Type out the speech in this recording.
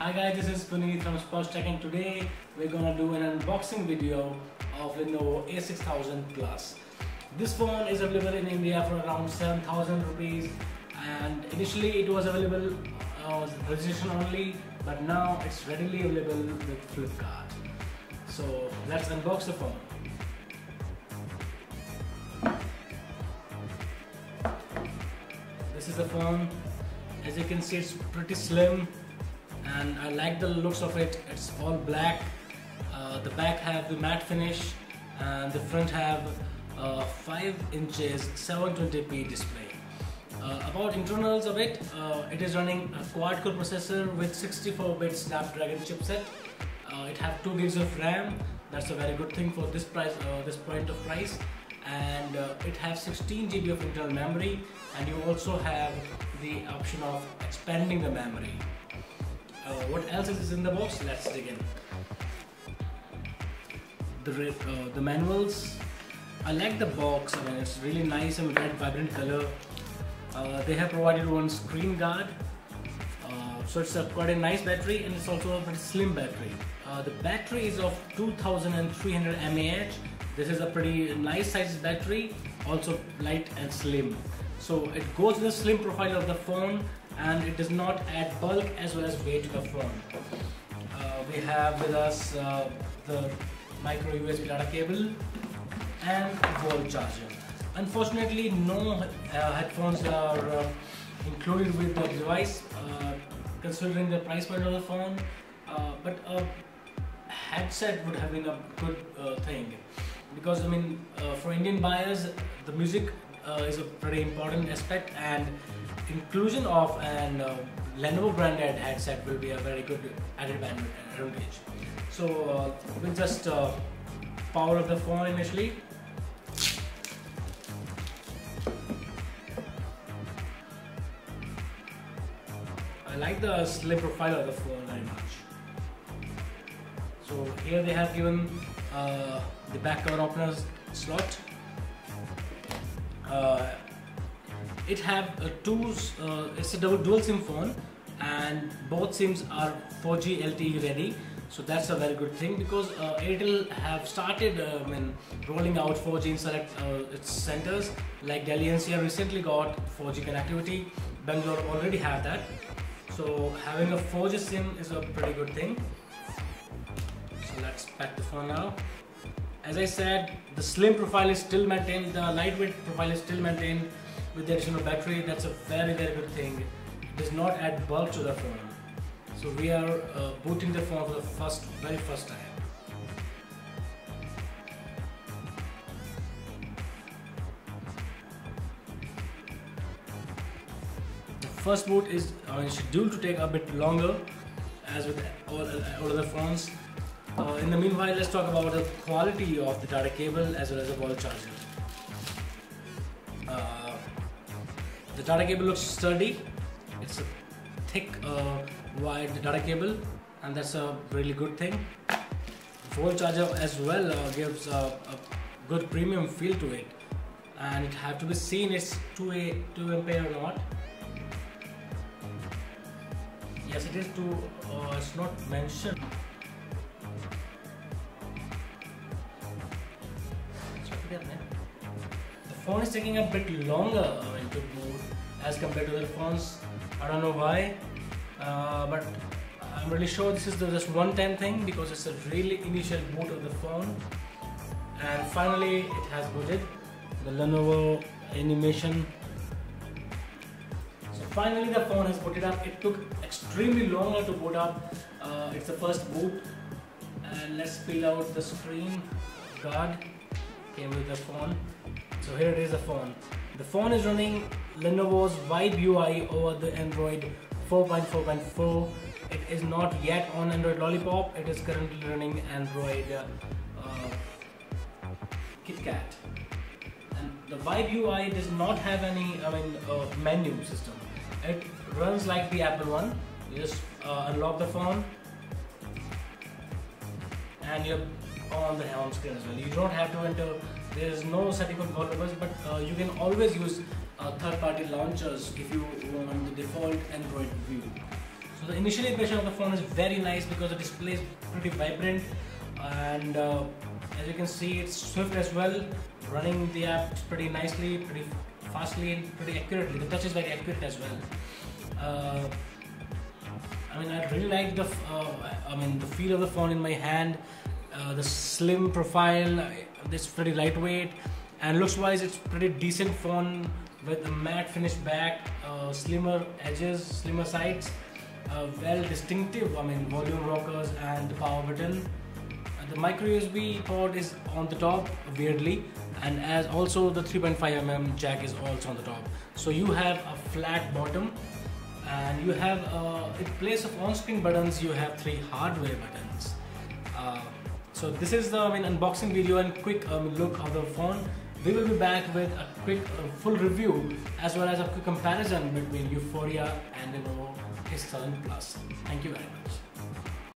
Hi guys, this is Puneet from Spostech and today we're gonna do an unboxing video of Lenovo A6000 Plus. This phone is available in India for around 7,000 rupees and initially it was available registration only, but now it's readily available with Flipkart. So let's unbox the phone. This is the phone. As you can see, it's pretty slim and I like the looks of it. It's all black. The back have the matte finish and the front have 5 inches 720p display. About internals of it, it is running a quad-core processor with 64-bit Snapdragon chipset. It have 2 gigs of RAM. That's a very good thing for this price, this point of price. And it has 16 GB of internal memory, and you also have the option of expanding the memory. What else is in the box? Let's dig in. The manuals. I like the box. I mean, it's really nice and red, vibrant color. They have provided one screen guard, so it's quite a nice battery, and it's also a very slim battery. The battery is of 2300 mAh. This is a pretty nice size battery, also light and slim. So it goes with the slim profile of the phone, and it does not add bulk as well as weight to the phone. We have with us the micro USB data cable and wall charger. Unfortunately, no headphones are included with the device, considering the price point of the phone, but a headset would have been a good thing, because I mean, for Indian buyers, the music is a pretty important aspect, and inclusion of an Lenovo branded headset will be a very good added advantage. So we'll just power up the phone initially. I like the slim profile of the phone very much. So here they have given the back cover opener slot. It have it's a dual SIM phone, and both SIMs are 4G LTE ready. So that's a very good thing, because Airtel have started rolling out 4G in select its centers. Like Delhi NCR recently got 4G connectivity. Bangalore already have that. So having a 4G SIM is a pretty good thing. So let's pack the phone now. As I said, the slim profile is still maintained, the lightweight profile is still maintained with the additional battery. That's a very good thing. It does not add bulk to the phone. So we are booting the phone for the very first time. The first boot is scheduled to take a bit longer, as with all other phones. In the meanwhile, let's talk about the quality of the data cable as well as the wall charger. The data cable looks sturdy. It's a thick, wide data cable, and that's a really good thing. The wall charger as well gives a good premium feel to it, and it have to be seen it's 2 ampere or not. Yes, it is 2. It's not mentioned. The phone is taking a bit longer to boot as compared to the phones. I don't know why, but I'm really sure this is just one-time thing, because it's a really initial boot of the phone. And finally, it has booted. The Lenovo animation. So finally, the phone has booted up. It took extremely longer to boot up. It's the first boot, and let's peel out the screen guard. Came with the phone. So here it is, the phone. The phone is running Lenovo's Vibe UI over the Android 4.4.4. It is not yet on Android Lollipop. It is currently running Android KitKat. And the Vibe UI does not have any menu system. It runs like the Apple one. You just unlock the phone, and you're on the home screen as well. You don't have to enter. There is no setting of developers, but you can always use third-party launchers if you want the default Android view. So the initial impression of the phone is very nice because the display is pretty vibrant, and as you can see, it's swift as well, running the apps pretty nicely, pretty fastly, and pretty accurately. The touch is very accurate as well. I mean, I really like the feel of the phone in my hand. The slim profile, it's pretty lightweight, and looks wise, it's pretty decent phone with a matte finish back, slimmer edges, slimmer sides, well distinctive. Volume rockers and the power button. The micro USB port is on the top, weirdly, and as also the 3.5mm jack is also on the top. So you have a flat bottom, and you have in place of on-screen buttons, you have 3 hardware buttons. So this is the unboxing video and quick look of the phone. We will be back with a quick full review as well as a quick comparison between Euphoria and Lenovo X7 Plus. Thank you very much.